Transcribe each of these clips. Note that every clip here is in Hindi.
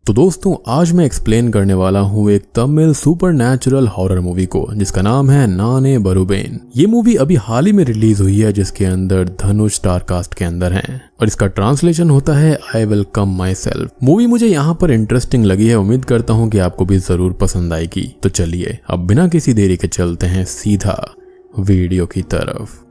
तो दोस्तों आज मैं एक्सप्लेन करने वाला हूँ एक तमिल सुपरनैचुरल हॉरर मूवी को जिसका नाम है नाने बरुबेन। ये मूवी अभी हाल ही में रिलीज हुई है जिसके अंदर धनुष स्टार कास्ट के अंदर हैं और इसका ट्रांसलेशन होता है I will come my self. Movie मुझे यहाँ पर इंटरेस्टिंग लगी है, उम्मीद करता हूँ कि आपको भी जरूर पसंद आएगी। तो चलिए अब बिना किसी देरी के चलते हैं सीधा वीडियो की तरफ।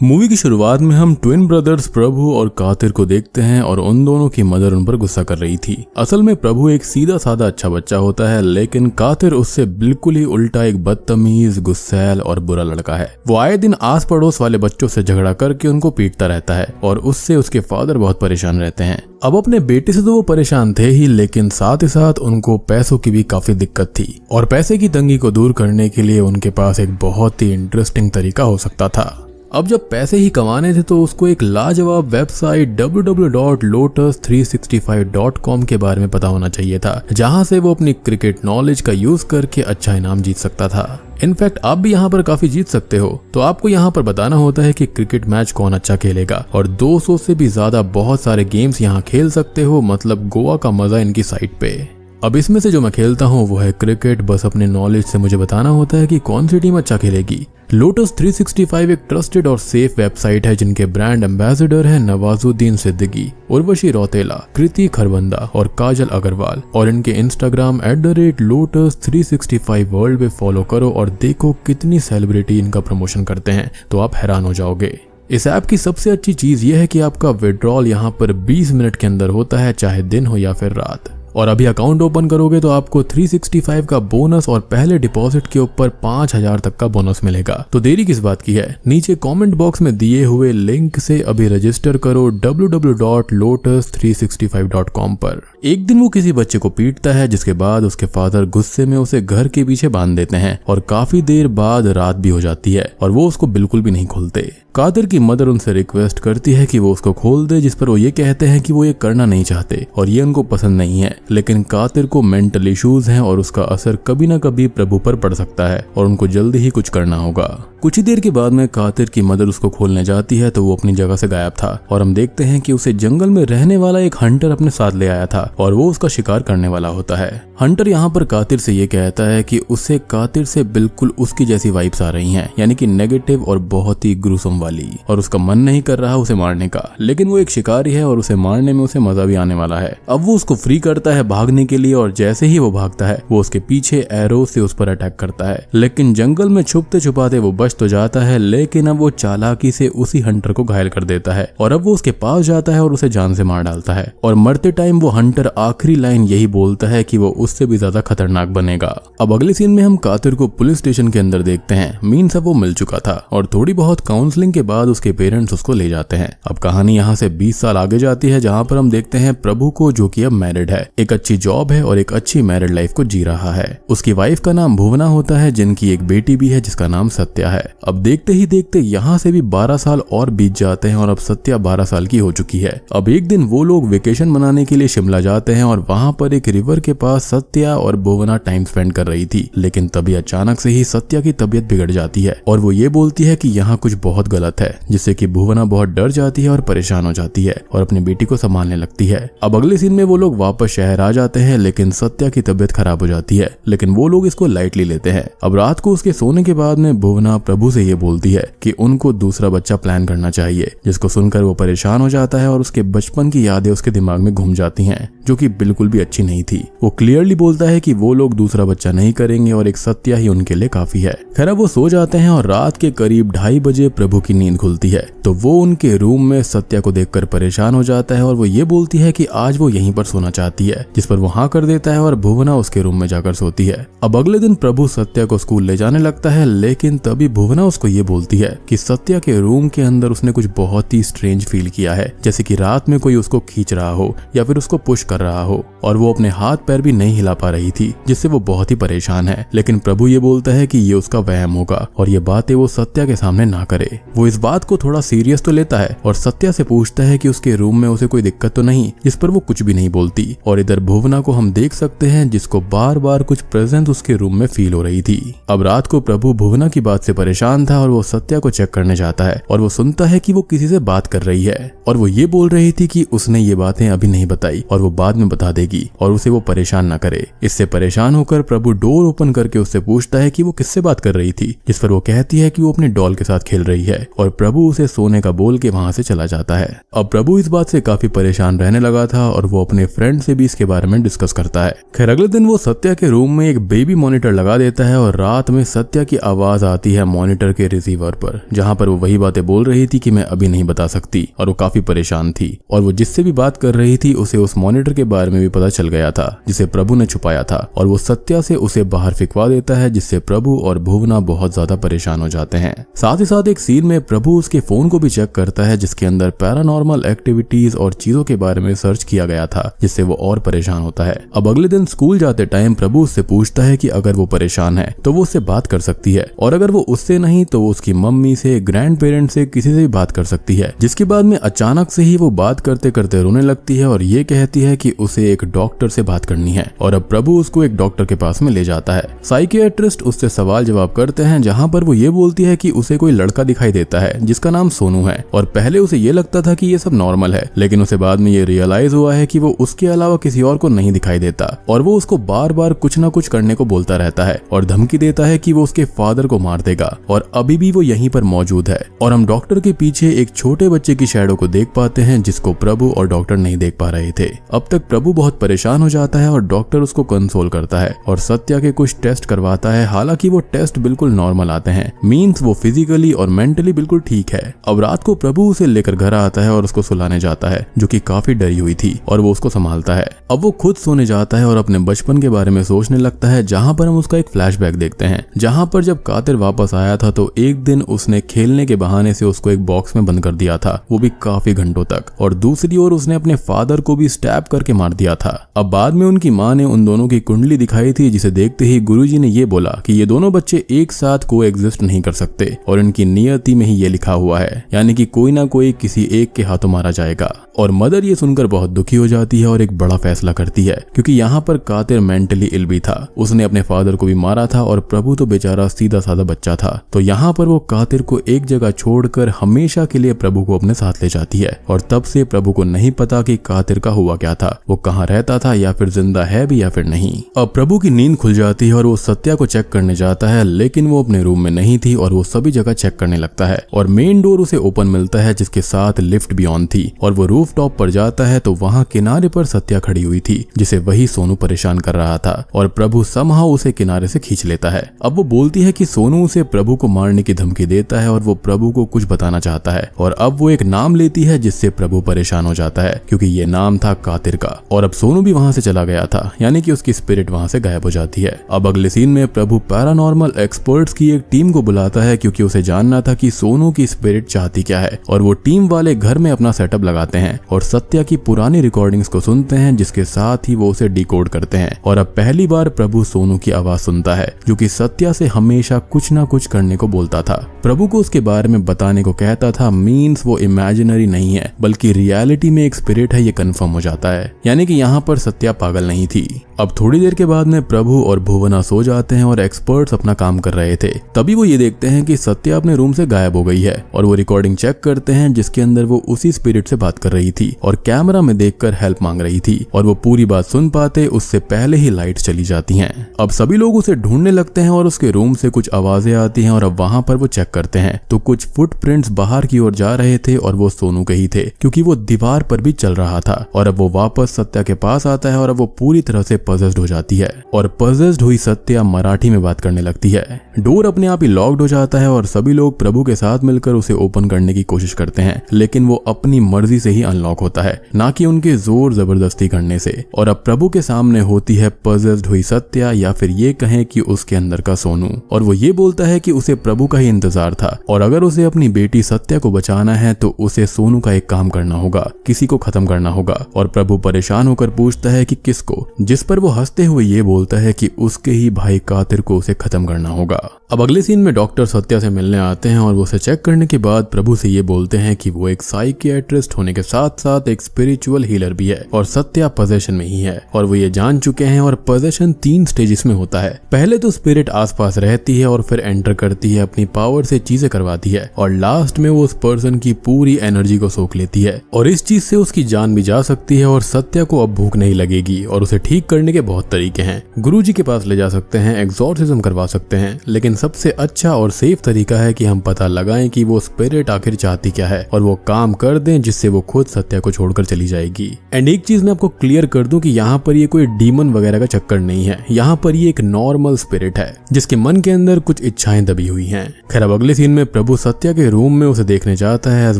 मूवी की शुरुआत में हम ट्विन ब्रदर्स प्रभु और कातिर को देखते हैं और उन दोनों की मदर उन पर गुस्सा कर रही थी। असल में प्रभु एक सीधा साधा अच्छा बच्चा होता है, लेकिन कातिर उससे बिल्कुल ही उल्टा एक बदतमीज, गुस्सैल और बुरा लड़का है। वो आए दिन आस पड़ोस वाले बच्चों से झगड़ा करके उनको पीटता रहता है और उससे उसके फादर बहुत परेशान रहते हैं। अब अपने बेटे से तो वो परेशान थे ही, लेकिन साथ ही साथ उनको पैसों की भी काफी दिक्कत थी और पैसे की तंगी को दूर करने के लिए उनके पास एक बहुत ही इंटरेस्टिंग तरीका हो सकता था। अब जब पैसे ही कमाने थे तो उसको एक लाजवाब वेबसाइट www.lotus365.com के बारे में पता होना चाहिए था, जहां से वो अपनी क्रिकेट नॉलेज का यूज करके अच्छा इनाम जीत सकता था। इनफैक्ट आप भी यहाँ पर काफी जीत सकते हो। तो आपको यहाँ पर बताना होता है कि क्रिकेट मैच कौन अच्छा खेलेगा और 200 से भी ज्यादा बहुत सारे गेम्स यहाँ खेल सकते हो, मतलब गोवा का मजा इनकी साइट पे। अब इसमें से जो मैं खेलता हूँ वो है क्रिकेट। बस अपने नॉलेज से मुझे बताना होता है कि कौन सी टीम अच्छा खेलेगी। लोटस 365 एक ट्रस्टेड और सेफ वेबसाइट है जिनके ब्रांड एम्बेसडर है नवाजुद्दीन सिद्दीकी, उर्वशी रौतेला, कृति खरबंदा और काजल अग्रवाल। और इनके इंस्टाग्राम @lotus365 वर्ल्ड पे फॉलो करो और देखो कितनी सेलिब्रिटी इनका प्रमोशन करते हैं, तो आप हैरान हो जाओगे। इस ऐप की सबसे अच्छी चीज यह है कि आपका विड्रॉल यहाँ पर 20 मिनट के अंदर होता है, चाहे दिन हो या फिर रात। और अभी अकाउंट ओपन करोगे तो आपको 365 का बोनस और पहले डिपॉजिट के ऊपर 5000 तक का बोनस मिलेगा। तो देरी किस बात की है, नीचे कमेंट बॉक्स में दिए हुए लिंक से अभी रजिस्टर करो www.lotus365.com पर। एक दिन वो किसी बच्चे को पीटता है, जिसके बाद उसके फादर गुस्से में उसे घर के पीछे बांध देते हैं और काफी देर बाद रात भी हो जाती है और वो उसको बिल्कुल भी नहीं खोलते। कादिर की मदर उनसे रिक्वेस्ट करती है कि वो उसको खोल दे, जिस पर वो ये कहते हैं कि वो ये करना नहीं चाहते और ये उनको पसंद नहीं है, लेकिन कादिर को मेंटल इश्यूज हैं और उसका असर कभी ना कभी प्रभु पर पड़ सकता है और उनको जल्दी ही कुछ करना होगा। कुछ ही देर के बाद में कादिर की मदर उसको खोलने जाती है तो वो अपनी जगह से गायब था और हम देखते हैं कि उसे जंगल में रहने वाला एक हंटर अपने साथ ले आया था और वो उसका शिकार करने वाला होता है। हंटर यहाँ पर कादिर से ये कहता है कि उसे कादिर से बिल्कुल उसकी जैसी वाइब्स आ रही हैं, यानी कि नेगेटिव और बहुत ही ग्रुसम वाली, और उसका मन नहीं कर रहा उसे मारने का, लेकिन वो एक शिकारी है और उसे मारने में उसे मजा भी आने वाला है। अब वो उसको फ्री करता है भागने के लिए और जैसे ही वो भागता है वो उसके पीछे एरो से उस पर अटैक करता है, लेकिन जंगल में छुपते छुपाते वो बच तो जाता है, लेकिन अब वो चालाकी से उसी हंटर को घायल कर देता है और अब वो उसके पास जाता है और उसे जान से मार डालता है। और मरते टाइम वो हंटर आखिरी लाइन यही बोलता है कि वो उससे भी ज्यादा खतरनाक बनेगा। अब अगले सीन में हम कातिर को पुलिस स्टेशन के अंदर देखते हैं। मीन्स अब वो मिल चुका था और थोड़ी बहुत काउंसलिंग के बाद उसके पेरेंट्स उसको ले जाते हैं। अब कहानी यहाँ से 20 साल आगे जाती है, जहाँ पर हम देखते हैं प्रभु को, जो कि अब मैरिड है, एक अच्छी जॉब है और एक अच्छी मैरिड लाइफ को जी रहा है। उसकी वाइफ का नाम भुवना होता है, जिनकी एक बेटी भी है जिसका नाम सत्या है। अब देखते ही देखते यहाँ से भी 12 साल और बीत जाते हैं और अब सत्या 12 साल की हो चुकी है। अब एक दिन वो लोग वेकेशन मनाने के लिए शिमला जाते हैं और वहाँ पर एक रिवर के पास सत्या और भुवना टाइम स्पेंड कर रही थी, लेकिन तभी अचानक से ही सत्या की तबीयत बिगड़ जाती है और वो ये बोलती है कि यहाँ कुछ बहुत गलत है, जिससे कि भुवना बहुत डर जाती है और परेशान हो जाती है और अपनी बेटी को संभालने लगती है। अब अगले सीन में वो लोग वापस शहर आ जाते हैं, लेकिन सत्या की तबीयत खराब हो जाती है, लेकिन वो लोग इसको लाइटली लेते हैं। अब रात को उसके सोने के बाद में भुवना प्रभु से ये बोलती है कि उनको दूसरा बच्चा प्लान करना चाहिए, जिसको सुनकर वो परेशान हो जाता है और उसके बचपन की यादें उसके दिमाग में घूम जाती हैं, जो कि बिल्कुल भी अच्छी नहीं थी। वो क्लियरली बोलता है कि वो लोग दूसरा बच्चा नहीं करेंगे और एक सत्या ही उनके लिए काफी है। खैर वो सो जाते हैं और रात के करीब 2:30 बजे प्रभु की नींद खुलती है तो वो उनके रूम में सत्या को देखकर परेशान हो जाता है और वो ये बोलती है कि आज वो यहीं पर सोना चाहती है, जिस पर वो हाँ कर देता है और भुवना उसके रूम में जाकर सोती है। अब अगले दिन प्रभु सत्या को स्कूल ले जाने लगता है, लेकिन तभी भुवना उसको ये बोलती है कि सत्या के रूम के अंदर उसने कुछ बहुत ही स्ट्रेंज फील किया है, जैसे कि रात में कोई उसको खींच रहा हो या फिर उसको पुश कर रहा हो, और वो अपने हाथ पैर भी नहीं हिला पा रही थी, जिससे वो बहुत ही परेशान है। लेकिन प्रभु ये बोलता है कि ये उसका वहम होगा और ये बातें वो सत्या के सामने ना करे। वो इस बात को थोड़ा सीरियस तो लेता है और सत्या से पूछता है कि उसके रूम में उसे कोई दिक्कत तो नहीं, जिस पर वो कुछ भी नहीं बोलती। और इधर भुवना को हम देख सकते हैं, जिसको बार बार कुछ प्रेजेंस उसके रूम में फील हो रही थी। अब रात को प्रभु भुवना की बात से परेशान था और वो सत्या को चेक करने जाता है और वो सुनता है कि वो किसी से बात कर रही है और वो ये बोल रही थी कि उसने ये बातें अभी नहीं बताई और वो बाद में बता देगी। जाएगी और उसे वो परेशान न करे। इससे परेशान होकर प्रभु डोर ओपन करके उससे पूछता है कि वो किससे बात कर रही थी, जिस पर वो कहती है कि वो अपने डॉल के साथ खेल रही है और प्रभु उसे सोने का बोल के वहां से चला जाता है। अब प्रभु इस बात से काफी परेशान रहने लगा था और वो अपने फ्रेंड से भी इसके बारे में डिस्कस करता है। खैर अगले दिन वो सत्या के रूम में एक बेबी मॉनिटर लगा देता है और रात में सत्या की आवाज आती है मॉनिटर के रिसीवर पर, जहां पर वो वही बातें बोल रही थी कि मैं अभी नहीं बता सकती, और वो काफी परेशान थी। और वो जिससे भी बात कर रही थी उसे उस मॉनिटर के बारे में भी पता चल गया था जिसे प्रभु ने छुपाया था, और वो सत्या से उसे बाहर फिकवा देता है, जिससे प्रभु और भुवना बहुत ज्यादा परेशान हो जाते हैं। साथ ही साथ एक सीन में प्रभु उसके फोन को भी चेक करता है जिसके अंदर पैरानॉर्मल एक्टिविटीज और चीजों के बारे में सर्च किया गया था, जिससे वो और परेशान होता है। अब अगले दिन स्कूल जाते टाइम प्रभु उससे पूछता है कि अगर वो परेशान है तो वो उससे बात कर सकती है, और अगर वो उससे नहीं तो वो उसकी मम्मी से, ग्रैंड पेरेंट्स से, किसी से भी बात कर सकती है। जिसके बाद में अचानक से ही वो बात करते करते रोने लगती है और ये कहती है कि उसे एक डॉक्टर से बात करनी है, और अब प्रभु उसको एक डॉक्टर के पास में ले जाता है। साइकियाट्रिस्ट उससे सवाल जवाब करते हैं, जहां पर वो ये बोलती है कि उसे कोई लड़का दिखाई देता है जिसका नाम सोनू है, और पहले उसे ये लगता था कि ये सब नॉर्मल है, लेकिन उसे बाद में ये रियलाइज हुआ है कि वो उसके अलावा किसी और को नहीं दिखाई देता, और वो उसको बार बार कुछ ना कुछ करने को बोलता रहता है और धमकी देता है कि वो उसके फादर को मार देगा, और अभी भी वो यहीं पर मौजूद है। और हम डॉक्टर के पीछे एक छोटे बच्चे की शैडो को देख पाते हैं जिसको प्रभु और डॉक्टर नहीं देख पा रहे थे। अब तक प्रभु बहुत परेशान हो जाता है और डॉक्टर उसको कंसोल करता है और सत्या के कुछ टेस्ट करवाता है। हालांकि वो टेस्ट बिल्कुल नॉर्मल आते हैं, मींस वो फिजिकली और मेंटली बिल्कुल ठीक है। अब रात को प्रभु उसे लेकर घर आता है और उसको सुलाने जाता है, जो कि काफी डरी हुई थी, और वो उसको संभालता है। अब वो खुद सोने जाता है और अपने बचपन के बारे में सोचने लगता है, जहां पर हम उसका एक फ्लैशबैक देखते हैं, जहां पर जब कातिर वापस आया था तो एक दिन उसने खेलने के बहाने से उसको एक बॉक्स में बंद कर दिया था, वो भी काफी घंटों तक, और दूसरी ओर उसने अपने फादर को भी स्टैब करके मार दिया था। अब बाद में उनकी माँ ने उन दोनों की कुंडली दिखाई थी, जिसे देखते ही गुरुजी ने ये बोला कि ये दोनों बच्चे एक साथ को एग्जिस्ट नहीं कर सकते, और इनकी नियति में ही ये लिखा हुआ है, यानी कि कोई ना कोई किसी एक के हाथों मारा जाएगा। और मदर ये सुनकर बहुत दुखी हो जाती है और एक बड़ा फैसला करती है, क्योंकि यहाँ पर कातिर मेंटली इल भी था, उसने अपने फादर को भी मारा था, और प्रभु तो बेचारा सीधा साधा बच्चा था। तो यहाँ पर वो कातिर को एक जगह छोड़कर हमेशा के लिए प्रभु को अपने साथ ले जाती है, और तब से प्रभु को नहीं पता कि कातिर का हुआ क्या था, वो कहाँ रहता था, या फिर जिंदा है भी या फिर नहीं। अब प्रभु की नींद खुल जाती है और वो सत्या को चेक करने जाता है, लेकिन वो अपने रूम में नहीं थी, और वो सभी जगह चेक करने लगता है, और मेन डोर उसे ओपन मिलता है जिसके साथ लिफ्ट भी ऑन थी, और वो रूफ टॉप पर जाता है तो वहाँ किनारे पर सत्या खड़ी हुई थी, जिसे वही सोनू परेशान कर रहा था, और प्रभु समहाउ उसे किनारे से खींच लेता है। अब वो बोलती है कि सोनू उसे प्रभु को मारने की धमकी देता है और वो प्रभु को कुछ बताना चाहता है, और अब वो एक नाम लेती है जिससे प्रभु परेशान हो जाता है, क्योंकि ये नाम था कातिर का। और अब सोनू भी वहां से चला गया था, यानी कि उसकी स्पिरिट वहां से गायब हो जाती है। अब अगले सीन में प्रभु पैरानॉर्मल एक्सपर्ट्स की एक टीम को बुलाता है, क्योंकि उसे जानना था कि सोनू की स्पिरिट चाहती क्या है, और वो टीम वाले घर में अपना सेटअप लगाते हैं और सत्या की पुरानी रिकॉर्डिंग्स को सुनते हैं, जिसके साथ ही वो उसे डिकोड करते हैं। और अब पहली बार प्रभु सोनू की आवाज सुनता है, जो कि सत्या से हमेशा कुछ ना कुछ करने को बोलता था, प्रभु को उसके बारे में बताने को कहता था, मीन्स वो इमेजिनरी नहीं है बल्कि रियलिटी में एक स्पिरिट है, ये कंफर्म हो जाता है, यानी कि यहाँ पर सत्या पागल नहीं थी। अब थोड़ी देर के बाद में प्रभु और भुवना सो जाते हैं और एक्सपर्ट्स अपना काम कर रहे थे। तभी वो ये देखते हैं कि सत्या अपने रूम से गायब हो गई है, और वो रिकॉर्डिंग चेक करते हैं जिसके अंदर वो उसी स्पिरिट से बात कर रही थी और कैमरा में देखकर हेल्प मांग रही थी, और वो पूरी बात सुन पाते उससे पहले ही लाइट चली जाती हैं। अब सभी लोग उसे ढूंढने लगते हैं और उसके रूम से कुछ आवाजें आती हैं, और अब वहां पर वो चेक करते हैं तो कुछ फुटप्रिंट्स बाहर की ओर जा रहे थे, और वो सोनू के ही थे, क्योंकि वो दीवार पर भी चल रहा था। और अब वो वापस सत्या के पास आता है और अब वो पूरी तरह से पजेस्ड हो जाती है, और पजेस्ड हुई सत्या मराठी में बात करने लगती है। डोर अपने आप ही लॉक्ड हो जाता है और सभी लोग प्रभु के साथ मिलकर उसे ओपन करने की कोशिश करते हैं, लेकिन वो अपनी मर्जी से ही अनलॉक होता है, ना कि उनके जोर जबरदस्ती करने से। और अब प्रभु के सामने होती है पजेस्ड हुई सत्या, या फिर ये कहें कि उसके अंदर का सोनू, और वो ये बोलता है कि उसे प्रभु का ही इंतजार था, और अगर उसे अपनी बेटी सत्या को बचाना है तो उसे सोनू का एक काम करना होगा, किसी को खत्म करना होगा। और प्रभु परेशान होकर पूछता है कि किसको, जिस पर वो हंसते हुए ये बोलता है कि उसके ही भाई कातिर को उसे खत्म करना होगा। अब अगले सीन में डॉक्टर सत्या से मिलने आते हैं और वो उसे चेक करने के बाद प्रभु से ये बोलते हैं कि वो एक साइकियाट्रिस्ट होने के साथ साथ एक स्पिरिचुअल हीलर भी है, और सत्या पोजेशन में ही है, और वो ये जान चुके हैं। और पोजेशन 3 स्टेजेस में होता है। पहले तो स्पिरिट आसपास रहती है और फिर एंटर करती है, अपनी पावर से चीजें करवाती है, और लास्ट में वो उस पर्सन की पूरी एनर्जी को सोख लेती है, और इस चीज से उसकी जान भी जा सकती है। और सत्या को अब भूख नहीं लगेगी और उसे ठीक करने के बहुत तरीके हैं। गुरुजी के पास ले जा सकते हैं, एग्जॉर्सिज्म करवा सकते हैं, लेकिन सबसे अच्छा और सेफ तरीका है कि हम पता लगाएं कि वो स्पिरिट आखिर चाहती क्या है और वो काम कर दें जिससे वो खुद सत्या को छोड़कर चली जाएगी। एंड एक चीज मैं आपको क्लियर कर दूं कि यहाँ पर ये कोई डीमन वगैरह का चक्कर नहीं है, यहाँ पर ये एक नॉर्मल स्पिरिट है जिसके मन के अंदर कुछ इच्छाएं दबी हुई हैं। खैर अब अगले सीन में प्रभु सत्या के रूम में उसे देखने जाता है as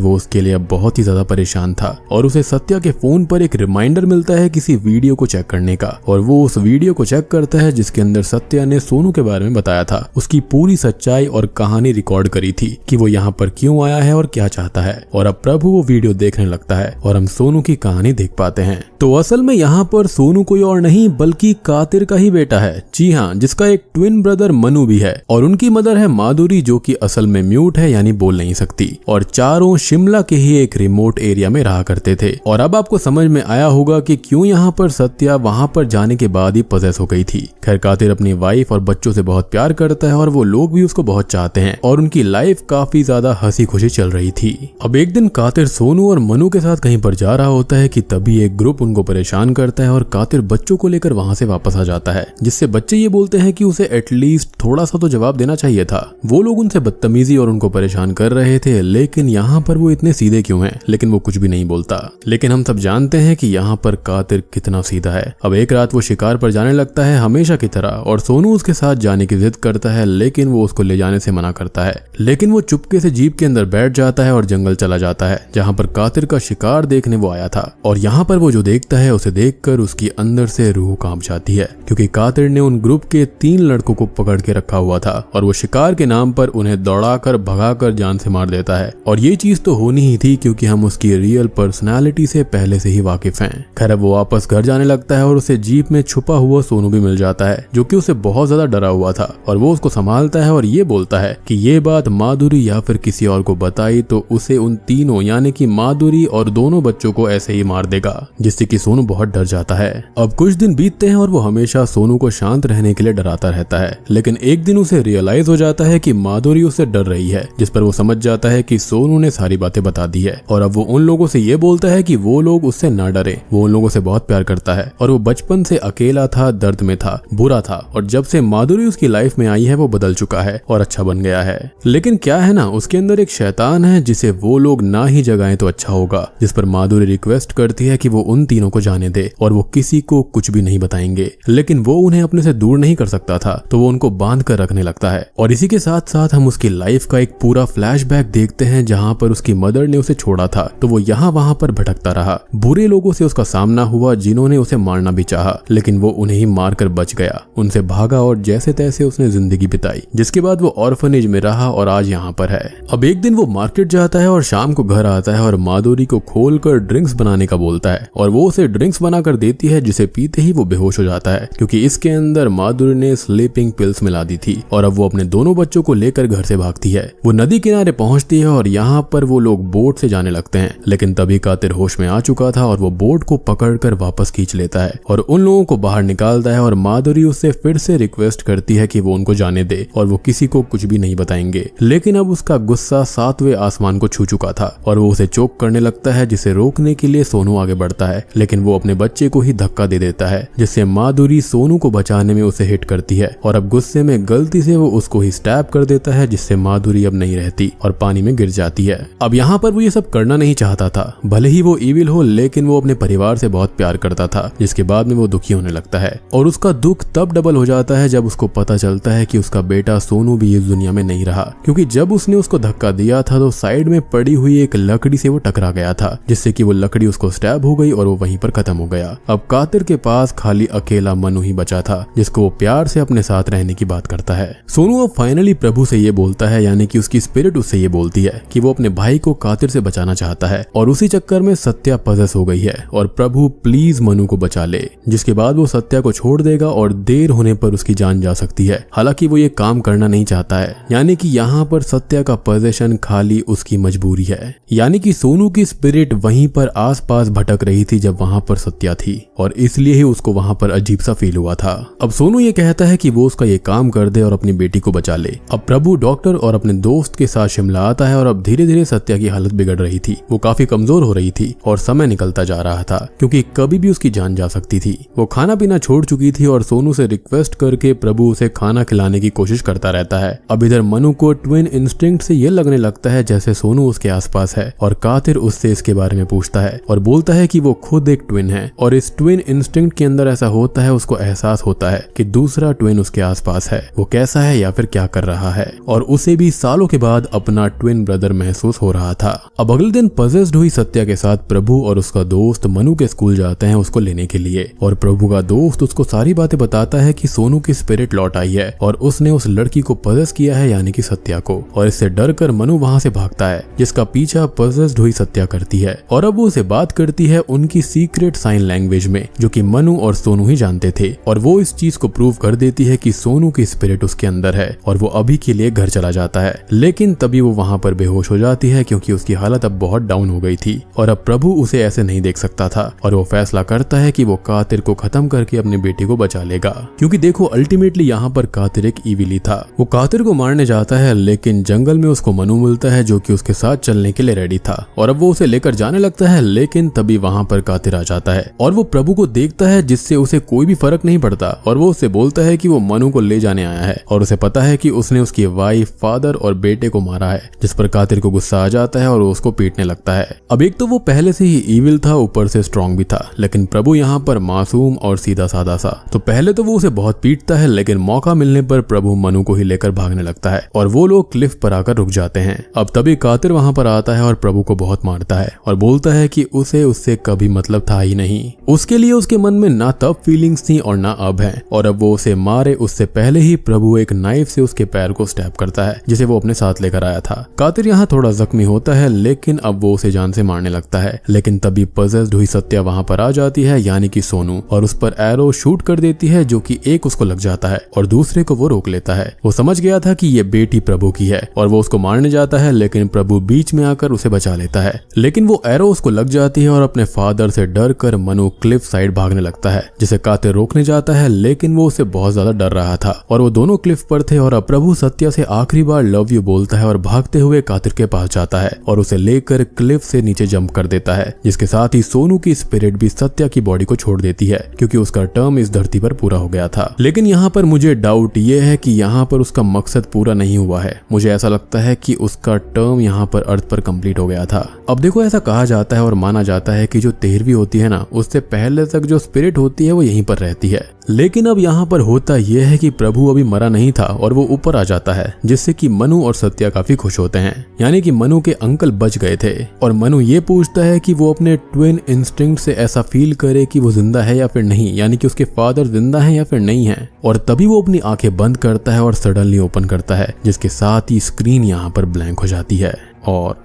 वो उसके लिए अब बहुत ही ज्यादा परेशान था और उसे सत्या के फोन पर एक रिमाइंडर मिलता है किसी वीडियो को चेक करने का और वो उस वीडियो को चेक करता है जिसके अंदर सत्या ने सोनू के बारे में बताया था, उसकी पूरी सच्चाई और कहानी रिकॉर्ड करी थी कि वो यहाँ पर क्यों आया है और क्या चाहता है। और अब प्रभु वो वीडियो देखने लगता है और हम सोनू की कहानी देख पाते हैं। तो असल में यहाँ पर सोनू कोई और नहीं बल्कि कातिर का ही बेटा है। जी हाँ, जिसका एक ट्विन ब्रदर मनु भी है और उनकी मदर है माधुरी जो कि असल में म्यूट है यानी बोल नहीं सकती और चारों शिमला के ही एक रिमोट एरिया में रहा करते थे। और अब आपको समझ में आया होगा कि क्यों यहाँ पर सत्या वहाँ पर जाने के बाद ही पजेस हो गई थी। खैर कातिर अपनी वाइफ और बच्चों से बहुत प्यार करता है और वो लोग भी उसको बहुत चाहते हैं और उनकी लाइफ काफी ज्यादा हंसी खुशी चल रही थी। अब एक दिन कातिर सोनू और मनु के साथ कहीं पर जा रहा होता है कि तभी एक ग्रुप उनको परेशान करता है और कातिर बच्चों को लेकर वहां से वापस आ जाता है, जिससे बच्चे ये बोलते हैं कि उसे एटलीस्ट थोड़ा सा तो जवाब देना चाहिए था। वो लोग उनसे बदतमीजी और उनको परेशान कर रहे थे, लेकिन यहाँ पर वो इतने सीधे क्यों हैं? लेकिन वो कुछ भी नहीं बोलता। लेकिन हम सब जानते हैं कि यहाँ पर कातिर कितना सीधा है। अब एक रात वो शिकार पर जाने लगता है हमेशा की तरह और सोनू उसके साथ जाने की जिद करता है, लेकिन वो उसको ले जाने से मना करता है। लेकिन वो चुपके से जीप के अंदर बैठ जाता है और जंगल चला जाता है जहाँ पर कातिर का शिकार देखने वो आया था। और यहाँ पर वो जो देखता है उसे देखकर उसकी अंदर से रूह कांप जाती है, क्योंकि कातिर ने उन ग्रुप के 3 लड़कों को पकड़ के रखा हुआ था और वो शिकार के नाम पर उन्हें दौड़ाकर भगाकर जान से मार देता है। और ये चीज तो होनी ही थी क्योंकि हम उसकी रियल पर्सनालिटी से पहले से ही वाकिफ हैं। खैर वो वापस घर जाने लगता है और उसे जीप में छुपा हुआ सोनू भी मिल जाता है जो कि उसे बहुत ज्यादा डरा हुआ था और वो उसको संभालता है और ये बोलता है कि ये बात माधुरी या फिर किसी और को बताई तो उसे उन तीनों यानी कि माधुरी और दोनों बच्चों को ऐसे ही मार देगा, जिससे कि सोनू बहुत डर जाता है। अब कुछ दिन बीतते हैं और वो हमेशा सोनू को शांत रहने के लिए डराता रहता है, लेकिन एक दिन उसे रियलाइज हो जाता है कि माधुरी उससे डर रही है, जिस पर वो समझ जाता है कि सोनू ने सारी बातें बता दी है। और अब वो उन लोगों से ये बोलता है कि वो लोग उससे ना डरे, वो उन लोगों से बहुत प्यार करता है और वो बचपन से अकेला था, दर्द में था, बुरा था और जब से माधुरी उसकी लाइफ में आई है वो बदल चुका है और अच्छा बन गया है। लेकिन क्या है ना, उसके अंदर एक शैतान है जिसे वो लोग ना ही जगाएं तो अच्छा होगा, जिस पर माधुरी रिक्वेस्ट करती है कि वो उन तीनों को जाने दे और वो किसी को कुछ भी नहीं बताएंगे। लेकिन वो उन्हें अपने से दूर नहीं कर सकता था तो वो उनको बांध कर रखने लगता है। और इसी के साथ साथ हम उसकी लाइफ का एक पूरा फ्लैशबैक देखते हैं जहाँ पर उसकी मदर ने उसे छोड़ा था तो वो यहाँ वहाँ पर भटकता रहा। बुरे लोगों से उसका सामना हुआ जिन्होंने उसे मारना भी चाहा, लेकिन वो उन्हें ही मारकर बच गया, उनसे भागा और जैसे तैसे उसने जिंदगी बिताई, जिसके बाद वो ऑर्फनेज में रहा और आज यहाँ पर है। अब एक दिन वो मार्केट जाता है और शाम को घर आता है और माधुरी को खोलकर ड्रिंक्स बनाने का बोलता है और वो उसे ड्रिंक्स बनाकर देती है, जिसे पीते ही वो बेहोश हो जाता है क्योंकि इसके अंदर माधुरी ने स्लीपिंग पिल्स मिला दी थी। और अब वो अपने दोनों बच्चों को लेकर घर से भागती है। वो नदी किनारे पहुंचती है और यहाँ पर वो लोग बोट से जाने लगते हैं, लेकिन तभी कातिर होश में आ चुका था और वो बोट को पकड़कर वापस खींच लेता है और उन लोगों को बाहर निकालता है। और माधुरी उससे फिर से रिक्वेस्ट करती है कि वो उनको जाने दे और वो किसी को कुछ भी नहीं बताएंगे, लेकिन अब उसका गुस्सा 7वें आसमान को छू चुका था और वो उसे चोक करने लगता है, जिसे रोकने के लिए सोनू आगे बढ़ता है, लेकिन वो अपने बच्चे को ही धक्का दे देता है, जिससे माधुरी सोनू को बचाने में उसे हिट करती है और अब गुस्से में गलती से वो उसको ही स्टैब कर देता है, जिससे माधुरी अब नहीं रहती और पानी में गिर जाती है। अब यहाँ पर वो ये सब करना नहीं चाहता था, भले ही वो इविल हो, लेकिन वो अपने परिवार से बहुत प्यार करता था, जिसके बाद में वो दुखी होने लगता है। और उसका दुख तब डबल हो जाता है जब उसको पता चलता है कि उसका बेटा सोनू भी इस दुनिया में नहीं रहा, क्योंकि जब उसने उसको धक्का दिया था तो साइड में पड़ी हुई एक लकड़ी से वो टकरा गया था, जिससे कि वो लकड़ी उसको स्टैब हो गई और वो वहीं पर खत्म हो गया। अब कातिर के पास खाली अकेला मनु ही बचा था, जिसको वो प्यार से अपने साथ रहने की बात करता है। सोनू अब फाइनली प्रभु से ये बोलता है, यानी कि उसकी स्पिरिट उससे ये बोलती है कि वो अपने भाई को कातिर से बचाना चाहता है और उसी चक्कर में सत्या पजेस हो गई है और प्रभु प्लीज मनु को बचा ले, जिसके बाद वो सत्या को छोड़ देगा और देर होने पर उसकी जान जा सकती है। हालांकि वो ये काम करना नहीं चाहता है, यानी कि यहाँ पर सत्या का पोजीशन खाली उसकी मजबूरी है, यानी कि सोनू की स्पिरिट वहीं पर आसपास भटक रही थी जब वहां पर सत्या थी और इसलिए ही उसको वहां पर अजीब सा फील हुआ था। अब सोनू ये कहता है कि वो उसका ये काम कर दे और अपनी बेटी को बचा ले। अब प्रभु डॉक्टर और अपने दोस्त के साथ शिमला आता है और अब धीरे धीरे सत्या की हालत बिगड़ रही थी, वो काफी कमजोर हो रही थी और समय निकलता जा रहा था, क्योंकि कभी भी उसकी जान जा सकती थी। वो खाना पीना छोड़ चुकी थी और सोनू से रिक्वेस्ट करके प्रभु उसे खाना खिलाने की कोशिश करता रहता है। अब इधर मनु को ट्विन इंस्टिंक्ट से ये लगने लगता है जैसे सोनू उसके आसपास है और कातिर उससे इसके बारे में पूछता है और बोलता है कि वो खुद एक ट्विन है और इस ट्विन इंस्टिंक्ट के अंदर ऐसा होता है, उसको एहसास होता है कि दूसरा ट्विन उसके आसपास है, वो कैसा है या फिर क्या कर रहा है, और उसे भी सालों के बाद अपना ट्विन ब्रदर महसूस हो रहा था। अब अगले दिन पजेस्ड हुई सत्या के साथ प्रभु और उसका दोस्त मनु के स्कूल जाते हैं उसको लेने के लिए, और प्रभु का दोस्त उसको सारी बातें बताता है कि सोनू की स्पिरिट लौट आई है और उसने उस लड़की को पजेस किया है, यानी कि सत्या को, और इससे डर कर मनु वहां से भागता है, जिसका पीछा पजेस्ड हुई सत्या करती है और अब वो उसे बात करती है उनकी सीक्रेट साइन लैंग्वेज में, जो कि मनु और सोनू ही जानते थे, और वो इस चीज को प्रूव कर देती है कि सोनू की स्पिरिट उसके अंदर है और वो अभी के लिए घर चला जाता है। लेकिन तभी वो वहां पर बेहोश हो जाती है क्योंकि उसकी हालत अब बहुत डाउन हो गई थी और अब प्रभु उसे ऐसे नहीं देख सकता था और वो फैसला करता है कि वो कातिर को खत्म करके अपने बेटे को बचा लेगा, क्योंकि देखो अल्टीमेटली यहाँ पर कातिर एक ईविली था। वो कातिर को मारने जाता है लेकिन जंगल में उसको मनु मिलता है जो कि उसके साथ चलने के लिए रेडी था और अब वो उसे लेकर जाने लगता है, लेकिन तभी वहां पर कातिर आ जाता है और वो प्रभु को देखता है जिससे उसे कोई भी फर्क नहीं पड़ता और वो उससे बोलता है कि वो मनु को ले जाने आया है और उसे पता है कि उसने उसकी वाइफ, फादर और बेटे को मारा है, जिस पर कातिर को गुस्सा आ जाता है और वो उसको पीटने लगता है। अब एक तो वो पहले से ही ईविल था, ऊपर से स्ट्रॉन्ग भी था, लेकिन प्रभु यहाँ पर मासूम और सीधा साधा सा। तो पहले तो वो उसे बहुत पीटता है, लेकिन मौका मिलने पर प्रभु मनु को ही लेकर भागने लगता है और वो लोग क्लिफ पर आकर रुक जाते हैं। अब तभी कातिर वहां पर आता है और प्रभु को बहुत मारता है और बोलता है कि उसे उससे कभी मतलब था ही नहीं, उसके लिए उसके मन में ना तब फीलिंग्स थी और ना अब है, और अब वो उसे मारे उससे पहले ही प्रभु एक नाइफ से उसके पैर को स्टैब करता है जिसे वो अपने साथ लेकर आया था। कातिर यहाँ थोड़ा जख्मी होता है लेकिन अब वो उसे जान से मारने लगता है, लेकिन तभी पजेस्ड हुई सत्या वहां पर आ जाती है, यानी कि सोनू, और उस पर एरो शूट कर देती है जो कि एक उसको लग जाता है और दूसरे को वो रोक लेता है। वो समझ गया था कि ये बेटी प्रभु की है और वो उसको मारने जाता है, लेकिन प्रभु बीच में आकर उसे बचा लेता है, लेकिन वो एरो उसको लग जाती है और अपने फादर से डर कर मनु क्लिफ साइड भागने लगता है, जिसे कातिर रोकने जाता है, लेकिन वो उससे बहुत ज्यादा डर रहा था और वो दोनों क्लिफ पर थे और अब प्रभु सत्या से आखिरी बार लव यू बोलता है और भागते हुए कातिर के पास जाता है और उसे लेकर क्लिफ से नीचे जंप कर देता है, जिसके साथ ही सोनू की स्पिरिट भी सत्या की बॉडी को छोड़ देती है क्योंकि उसका टर्म इस धरती पर पूरा हो गया था। लेकिन यहाँ पर मुझे डाउट ये है कि यहाँ पर उसका मकसद पूरा नहीं हुआ है। मुझे ऐसा लगता है कि उसका टर्म यहाँ पर अर्थ पर कंप्लीट हो गया था। अब देखो ऐसा कहा जाता है और माना जाता है कि जो 13वीं होती है ना, उससे पहले तक जो स्पिरिट होती है वो यहीं पर रहती है, लेकिन अब यहाँ पर होता यह है कि प्रभु अभी मरा नहीं था और वो ऊपर आ जाता है, जिससे कि मनु और सत्या काफी खुश होते हैं, यानी कि मनु के अंकल बच गए थे और मनु ये पूछता है कि वो अपने ट्विन इंस्टिंक्ट से ऐसा फील करे कि वो जिंदा है या फिर नहीं, यानी कि उसके फादर जिंदा है या फिर नहीं है, और तभी वो अपनी आंखें बंद करता है और सडनली ओपन करता है, जिसके साथ ही स्क्रीन यहाँ पर ब्लैंक हो जाती है और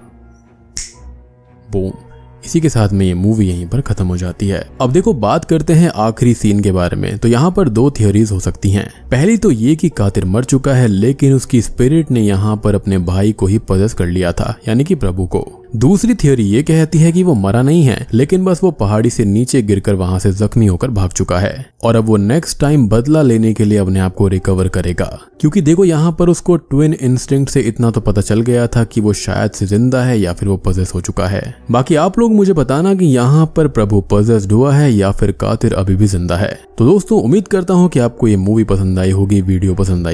बूम। इसी के साथ में ये मूवी यहीं पर खत्म हो जाती है। अब देखो बात करते हैं आखिरी सीन के बारे में। तो यहाँ पर दो थियोरीज हो सकती हैं। पहली तो ये कि कातिर मर चुका है लेकिन उसकी स्पिरिट ने यहाँ पर अपने भाई को ही पजेस कर लिया था, यानी कि प्रभु को। दूसरी थियोरी ये कहती है कि वो मरा नहीं है, लेकिन बस वो पहाड़ी से नीचे गिरकर वहां से जख्मी होकर भाग चुका है और अब वो नेक्स्ट टाइम बदला लेने के लिए अपने आप को रिकवर करेगा, क्योंकि देखो यहाँ पर उसको ट्विन इंस्टिंक्ट से इतना तो पता चल गया था कि वो शायद से जिंदा है या फिर वो पजेस हो चुका है। बाकी आप लोग मुझे बताना कि यहाँ पर प्रभु पजेस्ड हुआ है या फिर कातिर अभी भी जिंदा है। तो दोस्तों उम्मीद करता हूँ कि आपको ये मूवी पसंद आई होगी, वीडियो पसंद आई